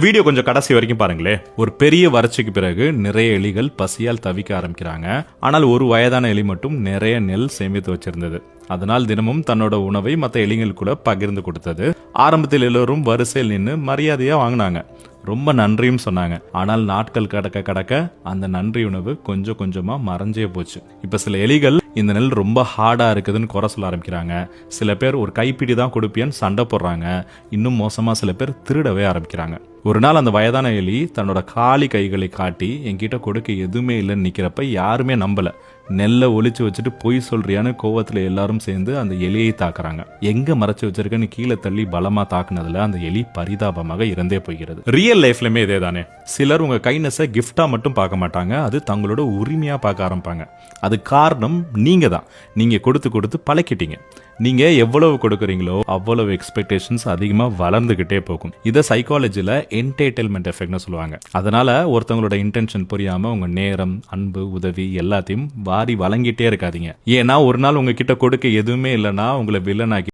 Video கொஞ்சம் கடைசி வரைக்கும் பாருங்களே. ஒரு பெரிய வறட்சிக்கு பிறகு நிறைய எலிகள் பசியால் தவிக்க ஆரம்பிக்கிறாங்க. ஆனால் ஒரு வயதான எலி மட்டும் நிறைய நெல் சேமித்து வச்சிருந்தது. அதனால் தினமும் தன்னோட உணவை மற்ற எலிகள் கூட பகிர்ந்து கொடுத்தது. ஆரம்பத்தில் எல்லோரும் வரிசையில் நின்று மரியாதையா வாங்கினாங்க, ரொம்ப நன்றியும் சொன்னாங்க. ஆனால் நாட்கள் கடக்க கடக்க அந்த நன்றி உணவு கொஞ்சம் கொஞ்சமா மறைஞ்சே போச்சு. இப்ப சில எலிகள் இந்த நெல் ரொம்ப ஹார்டா இருக்குதுன்னு குறை சொல்ல ஆரம்பிக்கிறாங்க. சில பேர் ஒரு கைப்பிடி தான் கொடுப்பியான்னு சண்டை போடுறாங்க. இன்னும் மோசமா சில பேர் திருடவே ஆரம்பிக்கிறாங்க. ஒரு நாள் அந்த வயதான எலி தன்னோட காலி கைகளை காட்டி என்கிட்ட கொடுக்க எதுவுமே இல்லைன்னு நிக்கிறப்ப யாருமே நம்பல. நெல்லை ஒளிச்சு வச்சுட்டு பொய் சொல்றியான்னு கோவத்துல எல்லாரும் சேர்ந்து அந்த எலியை தாக்குறாங்க. எங்க மறைச்சு வச்சிருக்கன்னு கீழே தள்ளி பலமா தாக்குனதுல அந்த எலி பரிதாபமாக இறந்தே போகிறது. ரியல் லைஃப்லயுமே இதே தானே. சிலர் உங்க கைனஸை கிஃப்டா மட்டும் பார்க்க மாட்டாங்க, அது தங்களோட உரிமையா பார்க்க ஆரம்பிப்பாங்க. அது காரணம் நீங்க தான். நீங்க கொடுத்து கொடுத்து பழக்கிட்டீங்க. நீங்க எவ்வளவு கொடுக்குறீங்களோ அவ்வளவு எக்ஸ்பெக்டேஷன்ஸ் அதிகமா வளர்ந்துகிட்டே போகும். இதை சைக்காலஜில என்டர்டெயின்மெண்ட் எஃபெக்ட்னு சொல்லுவாங்க. அதனால ஒருத்தவங்களோட இன்டென்ஷன் புரியாம உங்க நேரம், அன்பு, உதவி எல்லாத்தையும் வாரி வழங்கிட்டே இருக்காதீங்க. ஏன்னா ஒரு நாள் உங்ககிட்ட கொடுக்க எதுவுமே இல்லைன்னா உங்களை வில்லனாக்கி